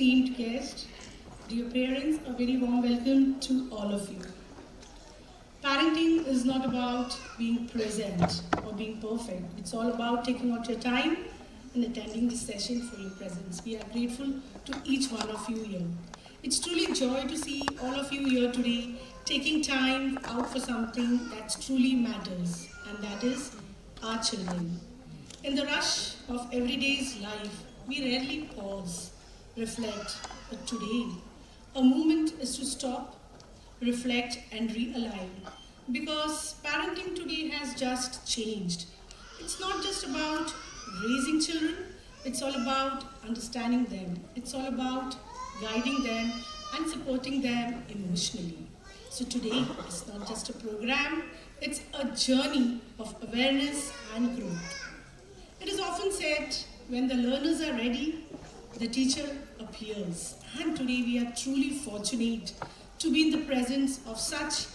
esteemed guests, dear parents, a very warm welcome to all of you. Parenting is not about being present or being perfect. It's all about taking out your time and attending this session for your presence. We are grateful to each one of you here. It's truly a joy to see all of you here today taking time out for something that truly matters, and that is our children. In the rush of everyday's life, we rarely pause, reflect, but today, a moment is to stop, reflect, and realign. Because parenting today has just changed. It's not just about raising children, it's all about understanding them, it's all about guiding them and supporting them emotionally. So today, it's not just a program, it's a journey of awareness and growth. It is often said, when the learners are ready, the teacher appears. And today we are truly fortunate to be in the presence of such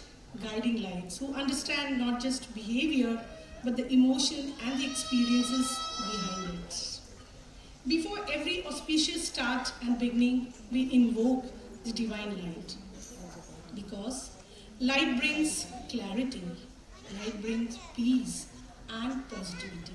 guiding lights who understand not just behavior, but the emotion and the experiences behind it. Before every auspicious start and beginning, we invoke the divine light. Because light brings clarity, light brings peace and positivity.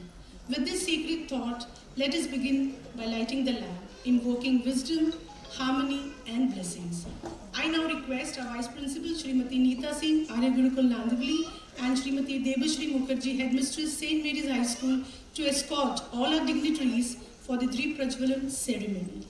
With this sacred thought, let us begin by lighting the lamp, invoking wisdom, harmony, and blessings. I now request our Vice Principal, Srimati Neeta Singh, Arya Gurukul Nandivali, and Srimati Debashri Mukherjee, Headmistress, St. Mary's High School, to escort all our dignitaries for the Deep Prajwalan ceremony.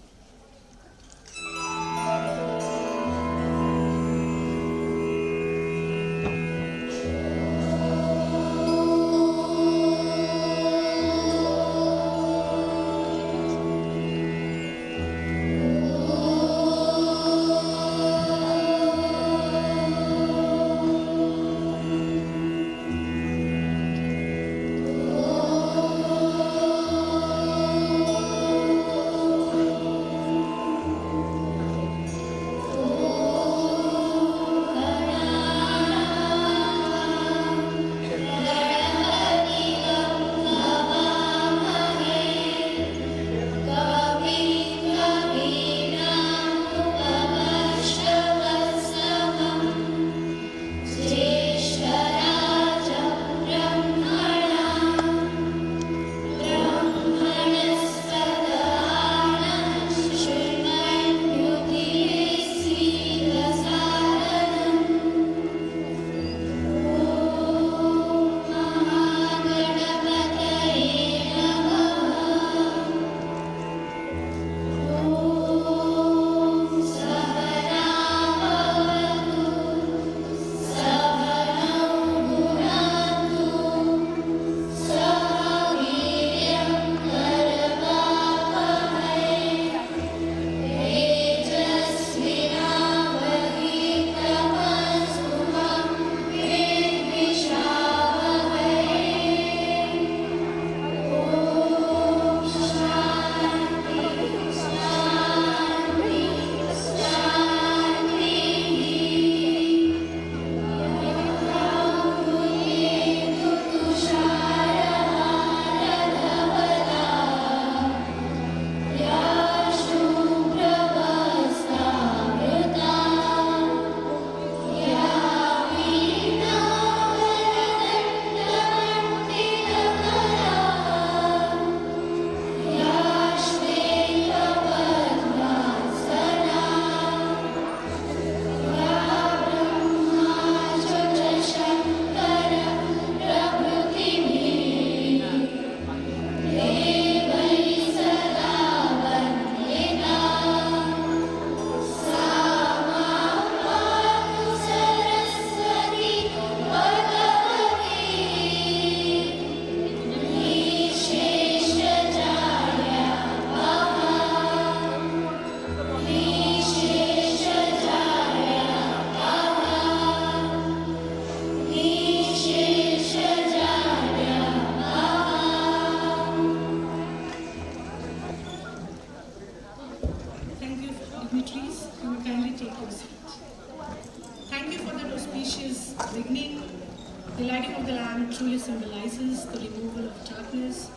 The lighting of the lamp truly symbolizes the removal of darkness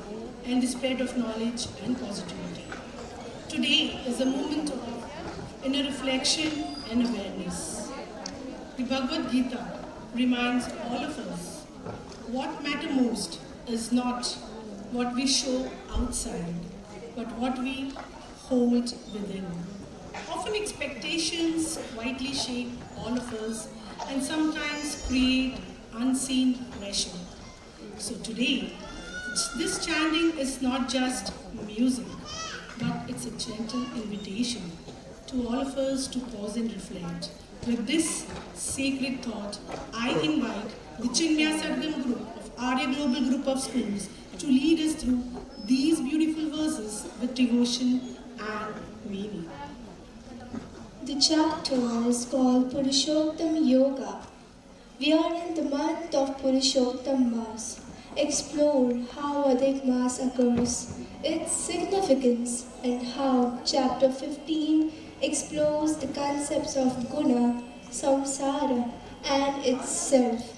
and the spread of knowledge and positivity. Today is a moment of inner reflection and awareness. The Bhagavad Gita reminds all of us what matters most is not what we show outside, but what we hold within. Often expectations quietly shape all of us and sometimes create unseen pressure. So today, this chanting is not just music, but it's a gentle invitation to all of us to pause and reflect. With this sacred thought, I invite the Chinmaya Sargam group of Arya Global Group of Schools to lead us through these beautiful verses with devotion and meaning. The chapter is called Purushottam Yoga. We are in the month of Purushottam Mas. Explore how Adhik Mas occurs, its significance, and how chapter 15 explores the concepts of guna, samsara, and its self,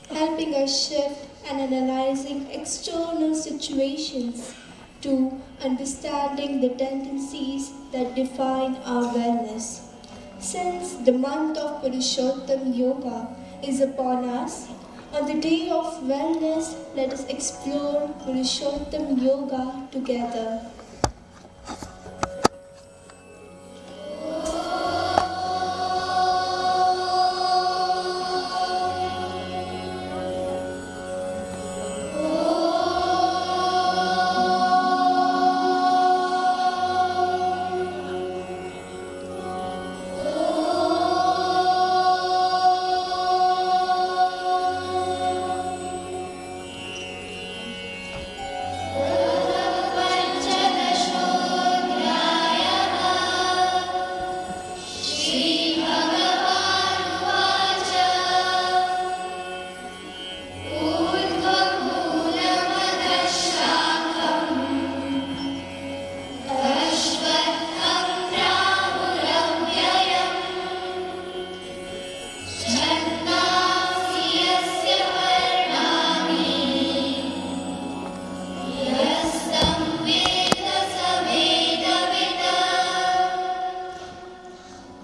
helping us shift and analyzing external situations to understanding the tendencies that define our wellness. Since the month of Purushottam Yoga is upon us, on the day of wellness, let us explore Purushottam Yoga together.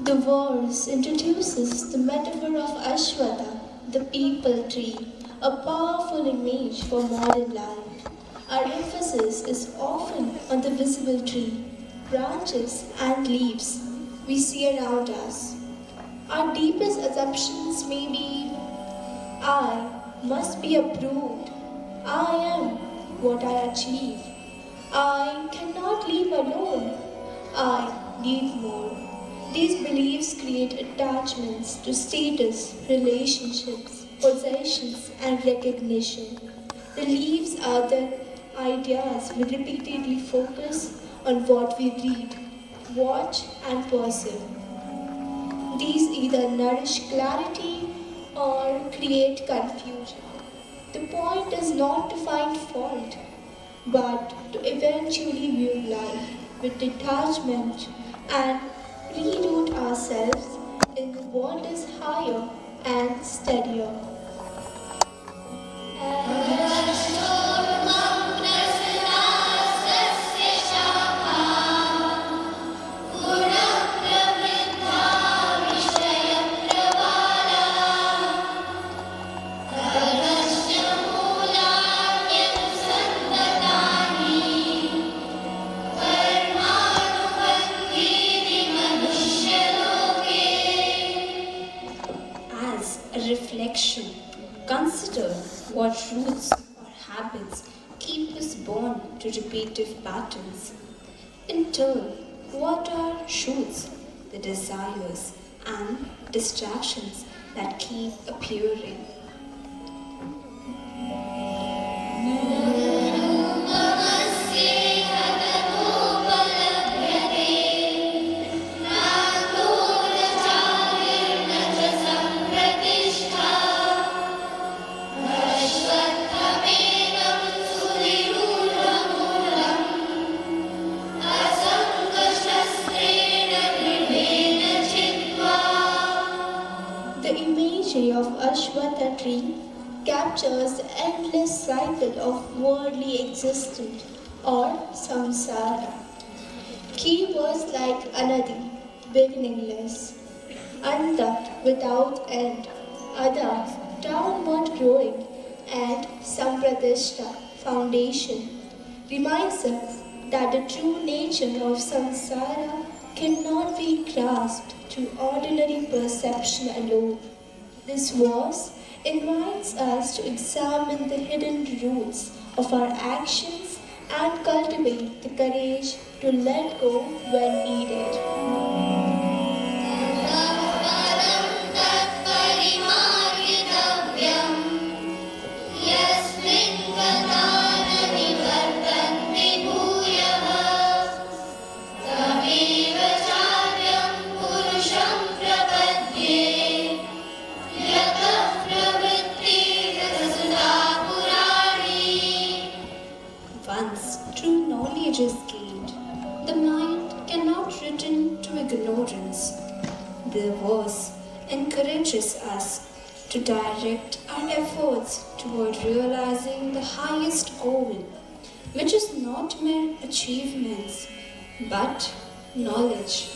The verse introduces the metaphor of Ashwatha, the peepal tree, a powerful image for modern life. Our emphasis is often on the visible tree, branches, and leaves we see around us. Our deepest assumptions may be I must be approved, I am what I achieve, I cannot live alone, I need more. These beliefs create attachments to status, relationships, possessions, and recognition. The leaves are the ideas we repeatedly focus on what we read, watch, and perceive. These either nourish clarity or create confusion. The point is not to find fault, but to eventually view life with detachment and reroute ourselves in what is higher and steadier. As a reflection, consider what roots or habits keep us bound to repetitive patterns. In turn, what are shoots, the desires and distractions that keep appearing? The imagery of Ashwatha tree captures the endless cycle of worldly existence or samsara. He was like Anadi, beginningless, Anta without end, Ada downward growing, and Sampradishta, foundation, reminds us that the true nature of samsara cannot be grasped through ordinary perception alone. This verse invites us to examine the hidden roots of our actions and cultivate the courage to let go when needed. Once true knowledge is gained, the mind cannot return to ignorance. The verse encourages us to direct our efforts toward realizing the highest goal, which is not mere achievements but knowledge.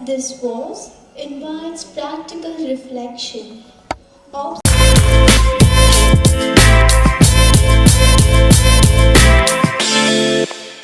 This verse invites practical reflection.